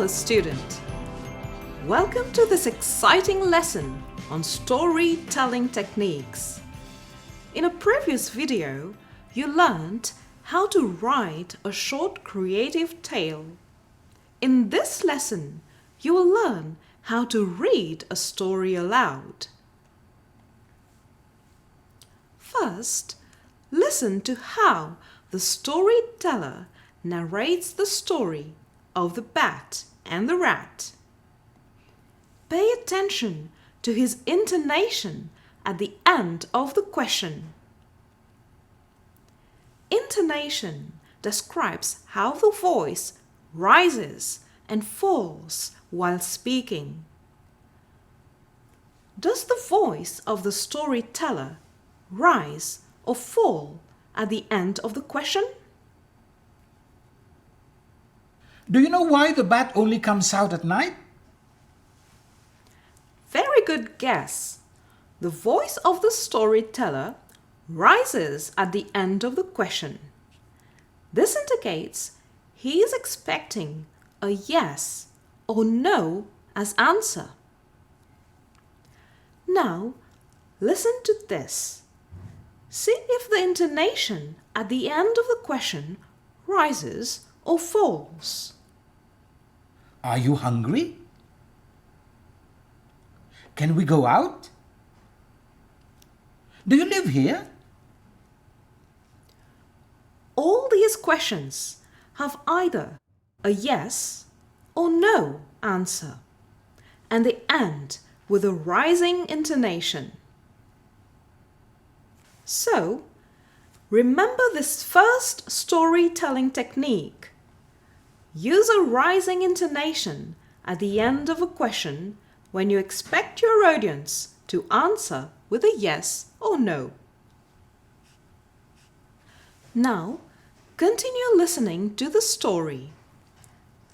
student. Welcome to this exciting lesson on storytelling techniques. In a previous video, you learned how to write a short creative tale. In this lesson, you will learn how to read a story aloud. First, listen to how the storyteller narrates the story of the bat and the rat. Pay attention to his intonation at the end of the question. Intonation describes how the voice rises and falls while speaking. Does the voice of the storyteller rise or fall at the end of the question? Do you know why the bat only comes out at night? Very good guess. The voice of the storyteller rises at the end of the question. This indicates he is expecting a yes or no as answer. Now, listen to this. See if the intonation at the end of the question rises or falls. Are you hungry? Can we go out? Do you live here? All these questions have either a yes or no answer, and they end with a rising intonation. So, remember this first storytelling technique. Use a rising intonation at the end of a question when you expect your audience to answer with a yes or no. Now, continue listening to the story.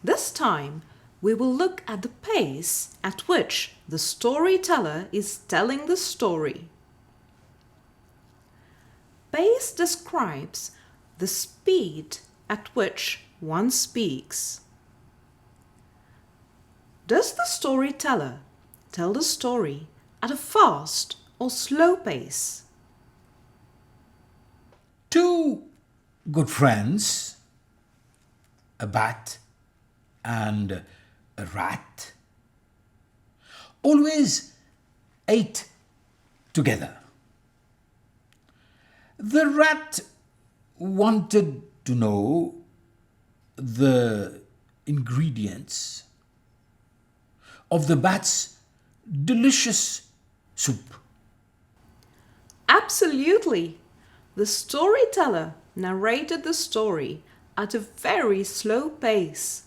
This time, we will look at the pace at which the storyteller is telling the story. Pace describes the speed at which one speaks. Does the storyteller tell the story at a fast or slow pace? Two good friends, a bat and a rat, always ate together. The rat wanted to know the ingredients of the bat's delicious soup. Absolutely! The storyteller narrated the story at a very slow pace.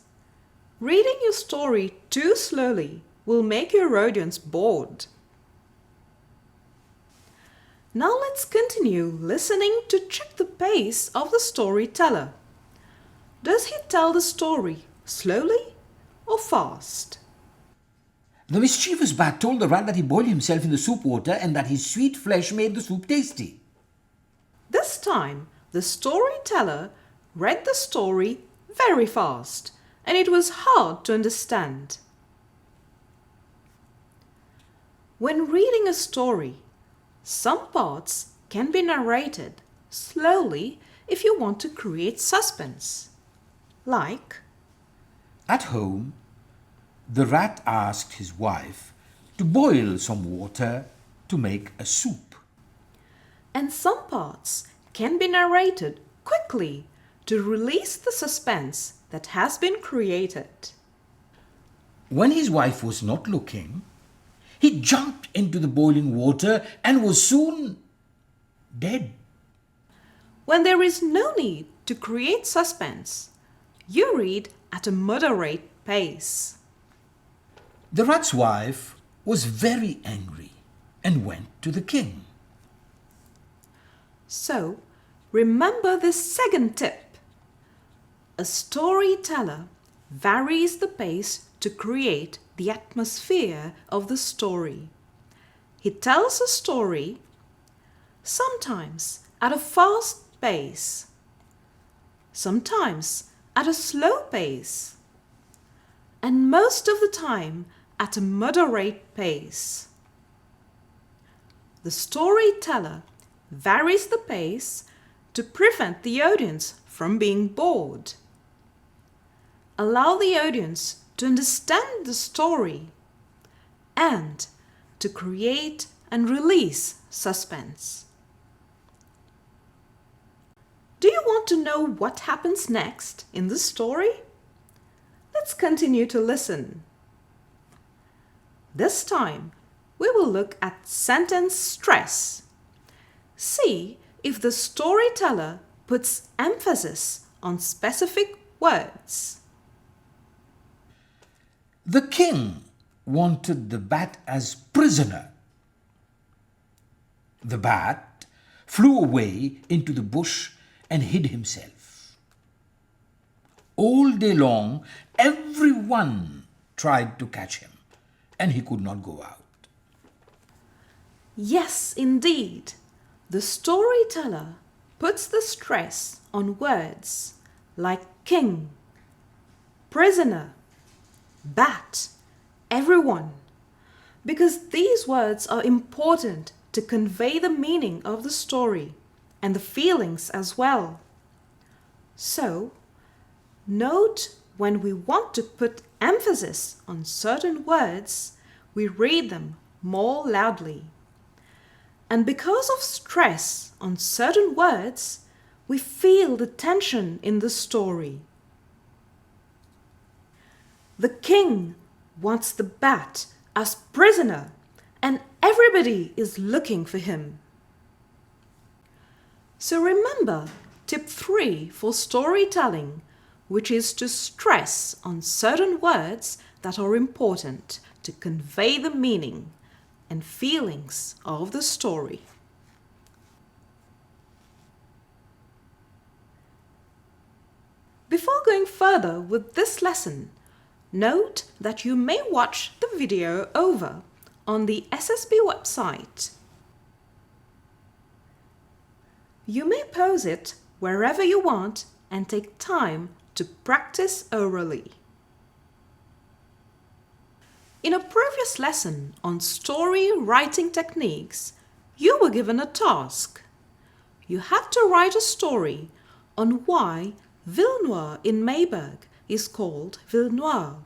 Reading your story too slowly will make your audience bored. Now let's continue listening to check the pace of the storyteller. Does he tell the story slowly or fast? The mischievous bat told the rat that he boiled himself in the soup water and that his sweet flesh made the soup tasty. This time, the storyteller read the story very fast, and it was hard to understand. When reading a story, some parts can be narrated slowly if you want to create suspense. Like, At home, the rat asked his wife to boil some water to make a soup. and some parts can be narrated quickly to release the suspense that has been created. When his wife was not looking, he jumped into the boiling water and was soon dead. When there is no need to create suspense, you read at a moderate pace. The rat's wife was very angry and went to the king. So, remember this second tip. A storyteller varies the pace to create the atmosphere of the story. He tells a story sometimes at a fast pace, sometimes at a slow pace, and most of the time at a moderate pace. The storyteller varies the pace to prevent the audience from being bored. Allow the audience to understand the story and to create and release suspense. Do you want to know what happens next in the story? Let's continue to listen. This time, we will look at sentence stress. See if the storyteller puts emphasis on specific words. The king wanted the bat as prisoner. The bat flew away into the bush and hid himself. All day long, everyone tried to catch him, and he could not go out. Yes, indeed. The storyteller puts the stress on words like king, prisoner, bat, everyone, because these words are important to convey the meaning of the story and the feelings as well. So, note when we want to put emphasis on certain words, we read them more loudly. And because of stress on certain words, we feel the tension in the story. The king wants the bat as prisoner, and everybody is looking for him. So remember tip 3 for storytelling, which is to stress on certain words that are important to convey the meaning and feelings of the story. Before going further with this lesson, note that you may watch the video over on the SSB website. You may pause it wherever you want and take time to practice orally. In a previous lesson on story writing techniques, you were given a task. You had to write a story on why Ville Noire in Mayberg is called Ville Noire.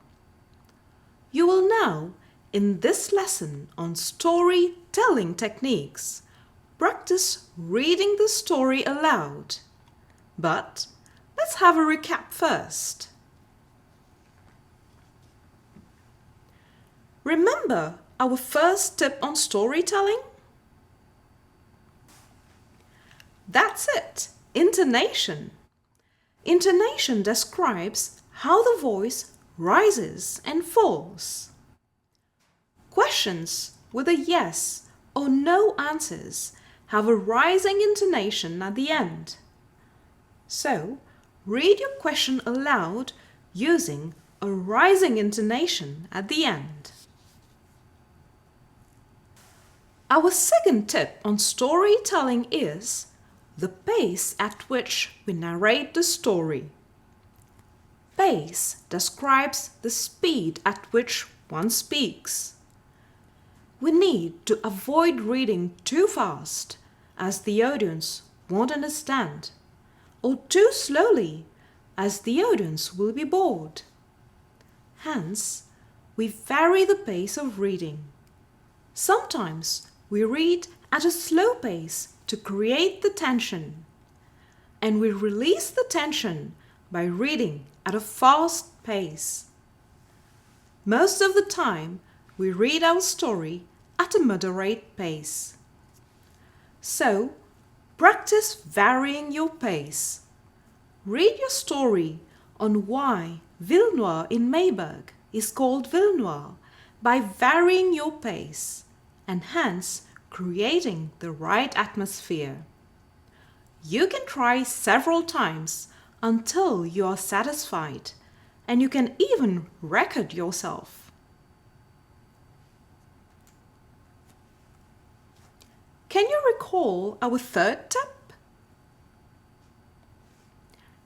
You will now, in this lesson on storytelling techniques, practice reading the story aloud. But let's have a recap first. Remember our first tip on storytelling? That's it, intonation. Intonation describes how the voice rises and falls. Questions with a yes or no answers have a rising intonation at the end. So, read your question aloud using a rising intonation at the end. Our second tip on storytelling is the pace at which we narrate the story. Pace describes the speed at which one speaks. We need to avoid reading too fast, as the audience won't understand, or too slowly, as the audience will be bored. Hence, we vary the pace of reading. Sometimes we read at a slow pace to create the tension, and we release the tension by reading at a fast pace. Most of the time, we read our story at a moderate pace. So, practice varying your pace. Read your story on why Ville Noire in Mayberg is called Ville Noire by varying your pace and hence creating the right atmosphere. You can try several times until you are satisfied, and you can even record yourself. Can you recall our third tip?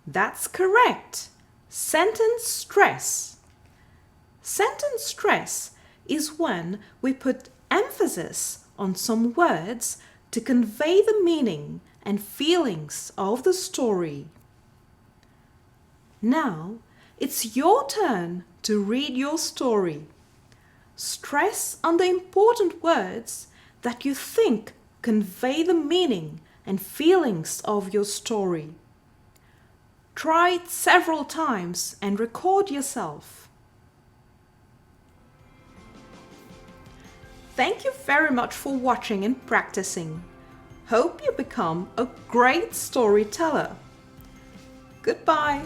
That's correct. Sentence stress. Sentence stress is when we put emphasis on some words to convey the meaning and feelings of the story. Now, it's your turn to read your story. Stress on the important words that you think convey the meaning and feelings of your story. Try it several times and record yourself. Thank you very much for watching and practicing. Hope you become a great storyteller. Goodbye.